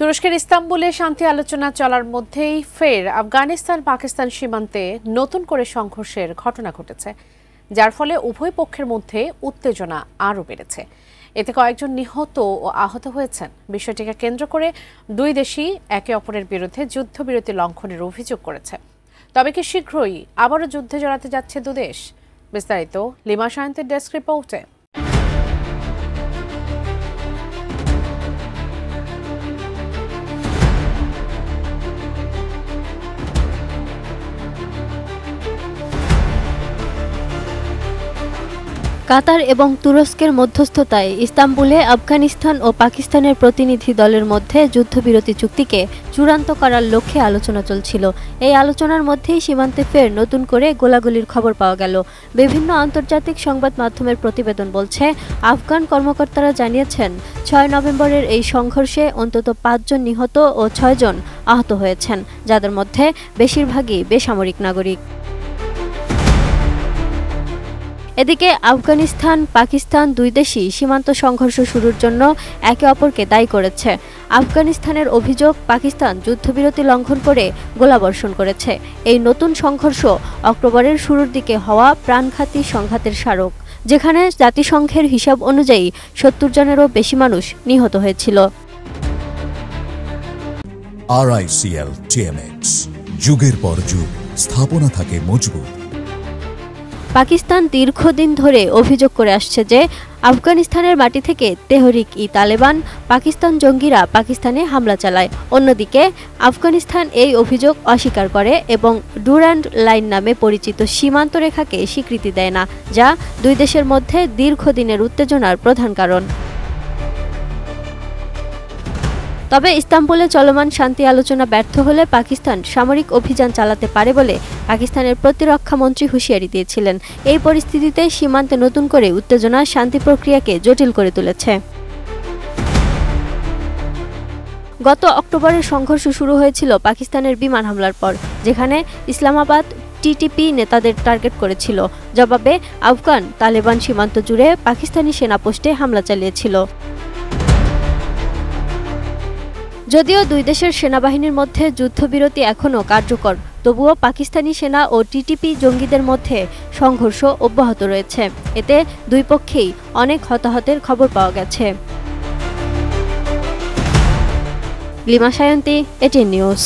তুরস্কের ইস্তাম্বুলে শান্তি আলোচনা চলার মধ্যেই ফের আফগানিস্তান পাকিস্তান সীমান্তে নতুন করে সংঘর্ষের ঘটনা ঘটেছে, যার ফলে উভয় পক্ষের মধ্যে উত্তেজনা আরও বেড়েছে। এতে কয়েকজন নিহত ও আহত হয়েছেন। বিষয়টিকে কেন্দ্র করে দুই দেশই একে অপরের বিরুদ্ধে যুদ্ধবিরতি লঙ্ঘনের অভিযোগ করেছে। তবে কি শীঘ্রই আবারও যুদ্ধে জড়াতে যাচ্ছে দুদেশ? বিস্তারিত লিমা সায়ন্তের ডেস্ক রিপোর্টে। কাতার এবং তুরস্কের মধ্যস্থতায় ইস্তাম্বুলে আফগানিস্তান ও পাকিস্তানের প্রতিনিধি দলের মধ্যে যুদ্ধবিরতি চুক্তিকে চূড়ান্ত করার লক্ষ্যে আলোচনা চলছিল। এই আলোচনার মধ্যেই সীমান্তে ফের নতুন করে গোলাগুলির খবর পাওয়া গেল। বিভিন্ন আন্তর্জাতিক সংবাদ মাধ্যমের প্রতিবেদন বলছে, আফগান কর্মকর্তারা জানিয়েছেন ৬ নভেম্বরের এই সংঘর্ষে অন্তত ৫ জন নিহত ও ৬ জন আহত হয়েছেন, যাদের মধ্যে বেশিরভাগই বেসামরিক নাগরিক। এদিকে আফগানিস্তান পাকিস্তান দুই দেশই সীমান্ত সংঘর্ষ শুরুর জন্য একে অপরকে দায়ী করেছে। আফগানিস্তানের অভিযোগ, পাকিস্তান যুদ্ধবিরতি লঙ্ঘন করে গোলাবর্ষণ করেছে। এই নতুন সংঘর্ষ অক্টোবরের শুরুর দিকে হওয়া প্রাণঘাতী সংঘাতের স্মারক, যেখানে জাতিসংঘের হিসাব অনুযায়ী ৭০ জনেরও বেশি মানুষ নিহত হয়েছিল। RICL TMX, যুগের পর যুগ স্থাপনা থাকে মজবুত। পাকিস্তান দীর্ঘদিন ধরে অভিযোগ করে আসছে যে আফগানিস্তানের মাটি থেকে তেহরিক-ই-তালেবান পাকিস্তান জঙ্গিরা পাকিস্তানে হামলা চালায়। অন্যদিকে আফগানিস্তান এই অভিযোগ অস্বীকার করে এবং ডুরান্ড লাইন নামে পরিচিত সীমান্ত রেখাকে স্বীকৃতি দেয় না, যা দুই দেশের মধ্যে দীর্ঘদিনের উত্তেজনার প্রধান কারণ। তবে ইস্তাম্বুলে চলমান শান্তি আলোচনা ব্যর্থ হলে পাকিস্তান সামরিক অভিযান চালাতে পারে বলে পাকিস্তানের প্রতিরক্ষা মন্ত্রী হুঁশিয়ারি দিয়েছিলেন। এই পরিস্থিতিতে সীমান্তে নতুন করে উত্তেজনা শান্তি প্রক্রিয়াকে জটিল করে তুলেছে। গত অক্টোবরের সংঘর্ষ শুরু হয়েছিল পাকিস্তানের বিমান হামলার পর, যেখানে ইসলামাবাদ টিটিপি নেতাদের টার্গেট করেছিল। জবাবে আফগান তালেবান সীমান্ত জুড়ে পাকিস্তানি সেনাপোস্টে হামলা চালিয়েছিল। যদিও দুই দেশের সেনাবাহিনীর মধ্যে যুদ্ধবিরতি এখনও কার্যকর, তবুও পাকিস্তানি সেনা ও টিটিপি জঙ্গিদের মধ্যে সংঘর্ষ অব্যাহত রয়েছে। এতে দুই পক্ষেই অনেক হতাহতের খবর পাওয়া গেছে। Lima Sayanti, ATN news.